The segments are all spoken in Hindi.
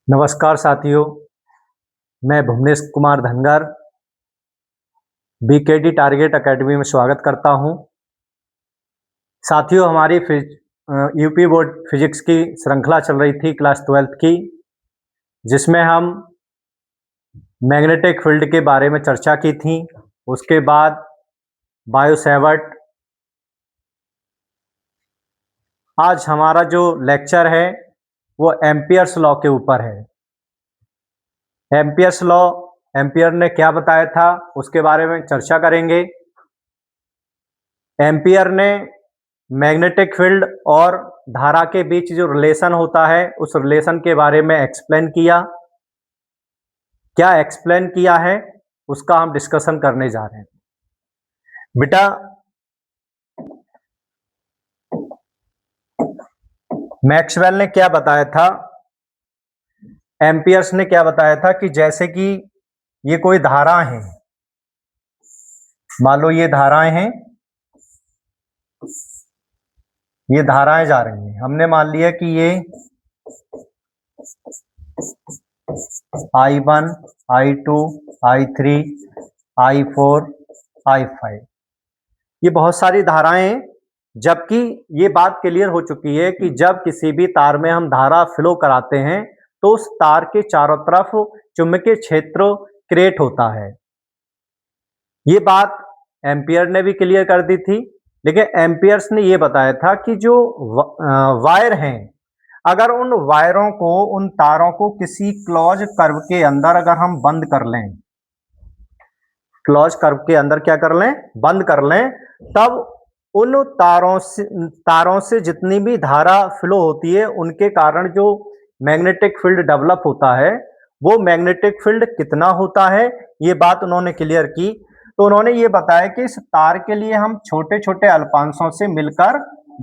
नमस्कार साथियों, मैं Bhuvnesh Kumar Dhangar BKD target academy में स्वागत करता हूं। साथियों, हमारी यूपी बोर्ड फिजिक्स की श्रृंखला चल रही थी क्लास 12th की, जिसमें हम मैग्नेटिक फील्ड के बारे में चर्चा की थी। उसके बाद बायो-सैवर्ट। आज हमारा जो लेक्चर है वो एम्पियर्स लॉ के ऊपर है। एम्पियर्स लॉ, एम्पियर ने क्या बताया था उसके बारे में चर्चा करेंगे। एम्पियर ने मैग्नेटिक फील्ड और धारा के बीच जो रिलेशन होता है उस रिलेशन के बारे में एक्सप्लेन किया। क्या एक्सप्लेन किया है उसका हम डिस्कशन करने जा रहे हैं। बेटा, मैक्सवेल ने क्या बताया था, एम्पियर्स ने क्या बताया था कि जैसे कि ये कोई धारा है, मान लो ये धाराएं हैं, ये धाराएं जा रही हैं। हमने मान लिया कि ये I1, I2, I3, I4, I5, ये बहुत सारी धाराएं हैं। जबकि ये बात क्लियर हो चुकी है कि जब किसी भी तार में हम धारा फ्लो कराते हैं तो उस तार के चारों तरफ चुंबकीय क्षेत्र क्रिएट होता है। ये बात एम्पियर ने भी क्लियर कर दी थी। लेकिन एम्पियर्स ने ये बताया था कि जो वायर हैं, अगर उन वायरों को, उन तारों को किसी क्लोज कर्व के अंदर अगर हम बंद कर लें, क्लोज कर्व के अंदर क्या कर लें, बंद कर लें, तब उन तारों से जितनी भी धारा फ्लो होती है उनके कारण जो मैग्नेटिक फील्ड डेवलप होता है वो मैग्नेटिक फील्ड कितना होता है, ये बात उन्होंने क्लियर की। तो उन्होंने ये बताया कि इस तार के लिए हम छोटे छोटे अल्पांशों से मिलकर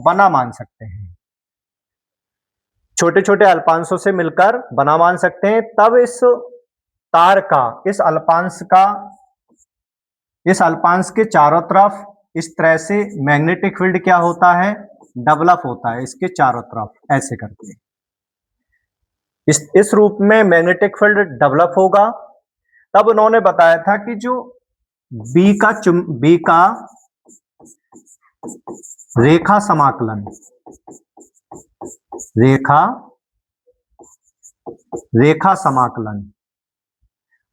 बना मान सकते हैं, छोटे छोटे अल्पांशों से मिलकर बना मान सकते हैं। तब इस तार का, इस अल्पांश के चारों तरफ इस तरह से मैग्नेटिक फील्ड क्या होता है, डेवलप होता है, इसके चारों तरफ ऐसे करके इस रूप में मैग्नेटिक फील्ड डेवलप होगा। तब उन्होंने बताया था कि जो बी का रेखा समाकलन, रेखा समाकलन।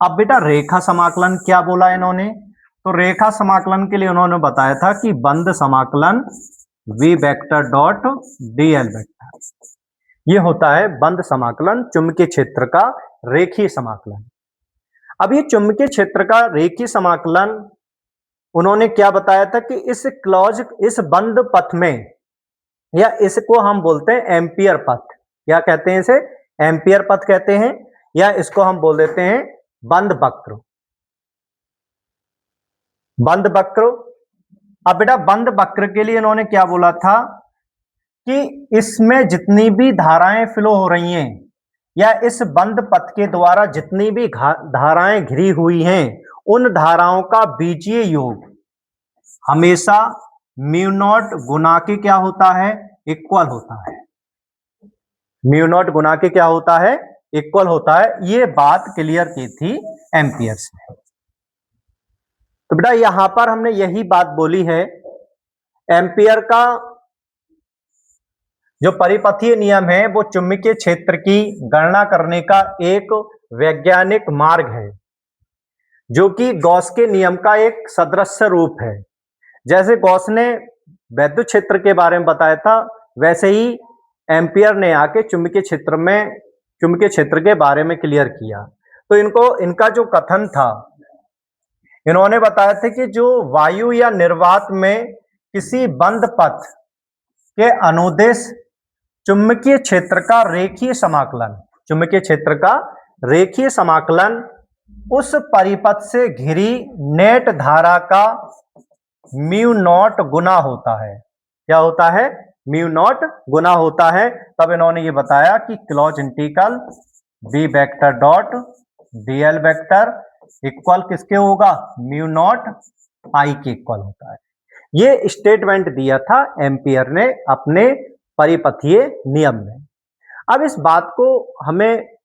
अब बेटा, रेखा समाकलन क्या बोला इन्होंने, तो रेखा समाकलन के लिए उन्होंने बताया था कि बंद समाकलन v vector dot dl vector, ये होता है बंद समाकलन, चुंबकीय क्षेत्र का रेखीय समाकलन। अब ये चुंबकीय क्षेत्र का रेखीय समाकलन उन्होंने क्या बताया था कि इस बंद पथ में, या इसको हम बोलते हैं एम्पियर पथ, क्या कहते हैं इसे, एम्पियर पथ कहते हैं, या इसको हम बोल देते हैं बंद वक्र, बंद वक्र। अब बेटा, बंद वक्र के लिए इन्होंने क्या बोला था कि इसमें जितनी भी धाराएं फ्लो हो रही हैं, या इस बंद पथ के द्वारा जितनी भी धाराएं घिरी हुई हैं, उन धाराओं का बीजीय योग हमेशा म्यू नॉट गुना के क्या होता है, इक्वल होता है। म्यू नॉट गुना के क्या होता है, इक्वल होता है। ये बात क्लियर की थी एम्पियर्स ने। तो बेटा, यहां पर हमने यही बात बोली है, एम्पियर का जो परिपथीय नियम है वो चुंबकीय क्षेत्र की गणना करने का एक वैज्ञानिक मार्ग है, जो कि गॉस के नियम का एक सदृश रूप है। जैसे गॉस ने वैद्युत क्षेत्र के बारे में बताया था, वैसे ही एम्पियर ने आके चुंबकीय क्षेत्र के बारे में क्लियर किया। तो इनका जो कथन था, इन्होंने बताया था कि जो वायु या निर्वात में किसी बंद पथ के अनुदेश चुंबकीय क्षेत्र का रेखीय समाकलन, चुंबकीय क्षेत्र का रेखीय समाकलन उस परिपथ से घिरी नेट धारा का म्यू नॉट गुना होता है। क्या होता है, म्यू नॉट गुना होता है। तब इन्होंने ये बताया कि close integral B vector dot dl vector equal किसके होगा, म्यू नॉट आई के इक्वल होता है। ये स्टेटमेंट दिया था एम्पियर ने अपने परिपथीय नियम में। अब इस बात को हमें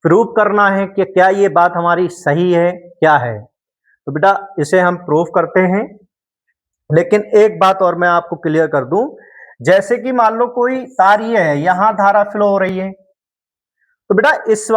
प्रूव करना है कि क्या ये बात हमारी सही है क्या है। तो बेटा इसे हम प्रूव करते हैं, लेकिन एक बात और मैं आपको क्लियर कर दूं, जैसे कि मान लो कोई तार ये है, यहां धारा फ्लो हो रही है, तो बेटा इस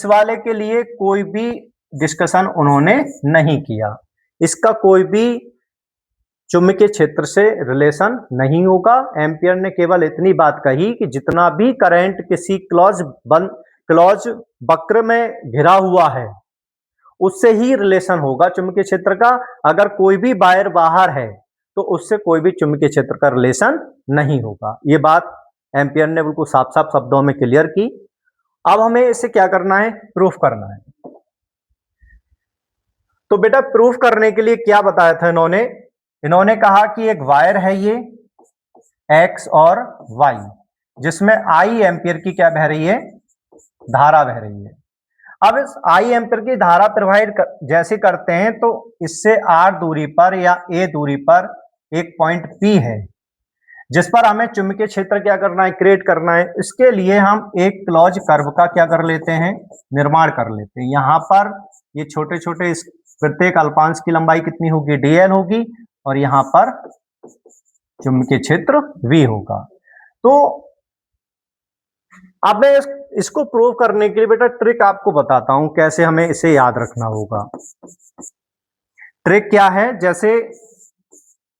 वाले के लिए कोई भी डिस्कशन उन्होंने नहीं किया, इसका कोई भी चुंबकीय क्षेत्र से रिलेशन नहीं होगा। एम्पियर ने केवल इतनी बात कही कि जितना भी करंट किसी क्लॉज वक्र में घिरा हुआ है उससे ही रिलेशन होगा चुंबकीय क्षेत्र का। अगर कोई भी वायर बाहर है तो उससे कोई भी चुंबकीय क्षेत्र का रिलेशन नहीं होगा। ये बात एम्पियर ने बिल्कुल साफ साफ शब्दों में क्लियर की। अब हमें इसे क्या करना है, प्रूफ करना है। तो बेटा प्रूफ करने के लिए क्या बताया था इन्होंने कहा कि एक वायर है ये एक्स और वाई, जिसमें आई एम्पियर की क्या बह रही है, धारा बह रही है। अब इस आई एम्पियर की धारा प्रवाहित जैसे करते हैं तो इससे आर दूरी पर या ए दूरी पर एक पॉइंट पी है जिस पर हमें चुंबकीय क्षेत्र क्या करना है, क्रिएट करना है। इसके लिए हम एक क्लोज कर्व का क्या कर लेते हैं, निर्माण कर लेते हैं। यहां पर ये छोटे छोटे प्रत्येक अल्पांश की लंबाई कितनी होगी, डीएल होगी, और यहां पर चुंबकीय क्षेत्र V होगा। तो अब मैं इसको प्रूव करने के लिए बेटा ट्रिक आपको बताता हूं कैसे हमें इसे याद रखना होगा। ट्रिक क्या है, जैसे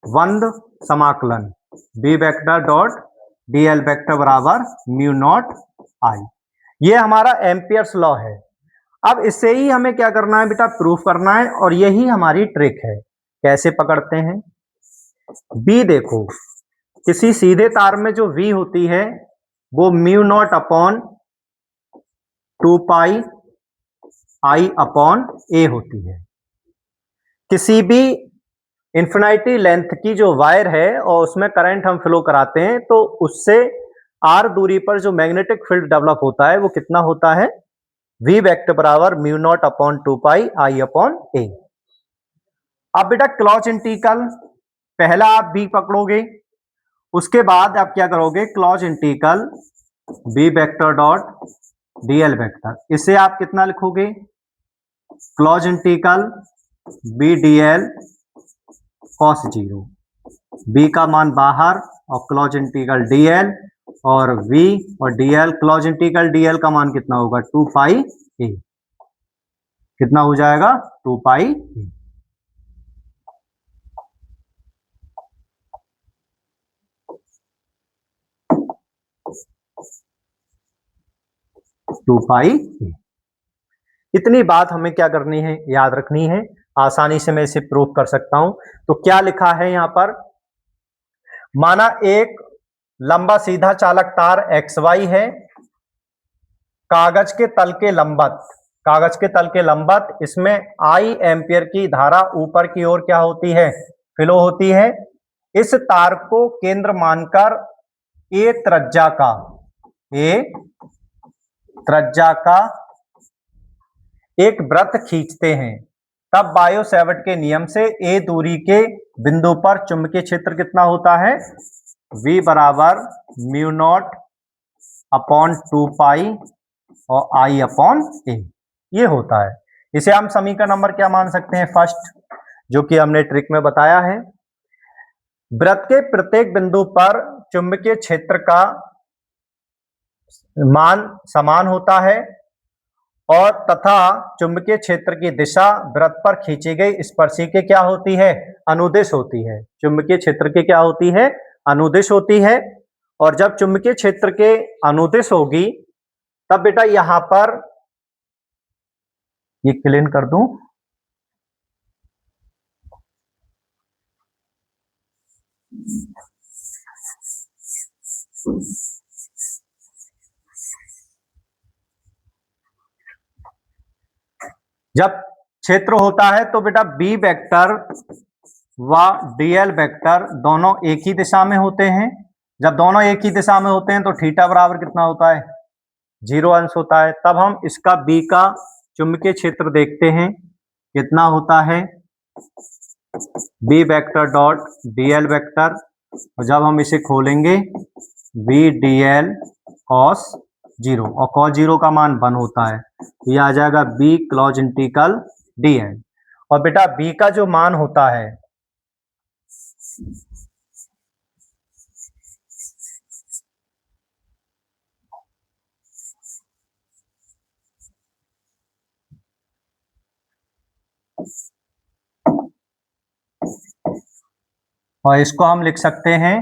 बंद समाकलन B vector dot dl vector बराबर म्यू नॉट आई, ये हमारा एम्पियर्स लॉ है। अब इससे ही हमें क्या करना है बेटा, प्रूफ करना है, और यही हमारी ट्रिक है। कैसे पकड़ते हैं, बी देखो, किसी सीधे तार में जो V होती है वो म्यू नॉट अपॉन 2 पाई आई अपॉन ए होती है। किसी भी इंफिनिटी लेंथ की जो वायर है और उसमें करंट हम फ्लो कराते हैं तो उससे आर दूरी पर जो मैग्नेटिक फील्ड डेवलप होता है वो कितना होता है, V वेक्टर बराबर mu not upon 2 pi I upon ए। अब बेटा क्लॉज इंटीग्रल, पहला आप B पकड़ोगे, उसके बाद आप क्या करोगे, close integral B vector dot dl vector, इसे आप कितना लिखोगे, close integral B dl cos 0, B का मान बाहर और क्लॉज इंटीग्रल डीएल और वी और डीएल, क्लॉज इंटीग्रल डीएल का मान कितना होगा 2 पाई ए, कितना हो जाएगा 2 पाई ए। इतनी बात हमें क्या करनी है, याद रखनी है। आसानी से मैं इसे प्रूफ कर सकता हूं। तो क्या लिखा है यहां पर, माना एक लंबा सीधा चालक तार XY है, कागज के तल के लंबवत इसमें I एम्पियर की धारा ऊपर की ओर क्या होती है, फ्लो होती है। इस तार को केंद्र मानकर ए त्रिज्या का एक वृत्त खींचते हैं, तब बायो सेवर्ट के नियम से ए दूरी के बिंदु पर चुंबकीय क्षेत्र कितना होता है, V बराबर म्यू नॉट अपॉन 2 पाई और I अपॉन ए, ये होता है। इसे हम समीकरण नंबर क्या मान सकते हैं, फर्स्ट, जो कि हमने ट्रिक में बताया है। वृत्त के प्रत्येक बिंदु पर चुंबकीय क्षेत्र का मान समान होता है और तथा चुंबकीय क्षेत्र की दिशा वृत्त पर खींची गई स्पर्शी के क्या होती है, अनुदिश होती है। चुंबकीय क्षेत्र की क्या होती है, अनुदिश होती है। और जब चुंबकीय क्षेत्र के अनुदिश होगी तब बेटा यहां पर ये क्लीन कर दूं, जब क्षेत्र होता है तो बेटा बी वेक्टर व डीएल वेक्टर दोनों एक ही दिशा में होते हैं। जब दोनों एक ही दिशा में होते हैं तो थीटा बराबर कितना होता है, 0 अंश होता है। तब हम इसका बी का चुंबकीय क्षेत्र देखते हैं कितना होता है, B vector dot dl vector, और जब हम इसे खोलेंगे बी डीएल कॉस 0 और cos 0 का मान 1 होता है, तो ये आ जाएगा b क्लॉज इंटीग्रल dn। और बेटा b का जो मान होता है और इसको हम लिख सकते हैं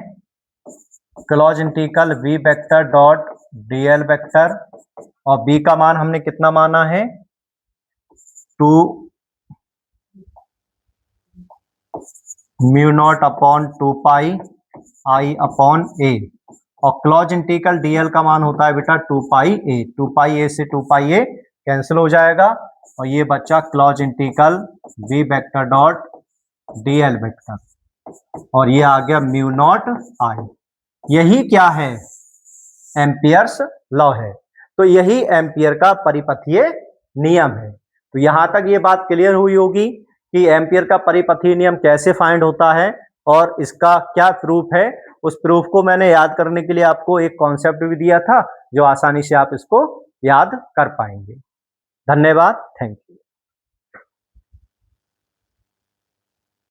clause integral v vector dot dl vector, और b का मान हमने कितना माना है 2 mu naught upon 2 pi i upon a, और क्लॉज इंटीग्रल dl का मान होता है बेटा 2 पाई a, 2 पाई a से 2 पाई a कैंसिल हो जाएगा और ये बच्चा clause integral v vector dot dl vector, और ये आ गया म्यू नॉट i। यही क्या है एम्पियर्स लॉ है, तो यही एम्पियर का परिपथीय नियम है। तो यहां तक ये बात क्लियर हुई होगी कि एम्पियर का परिपथीय नियम कैसे फाइंड होता है और इसका क्या प्रूफ है। उस प्रूफ को मैंने याद करने के लिए आपको एक कॉन्सेप्ट भी दिया था जो आसानी से आप इसको याद कर पाएंगे। धन्यवाद, थैंक यू।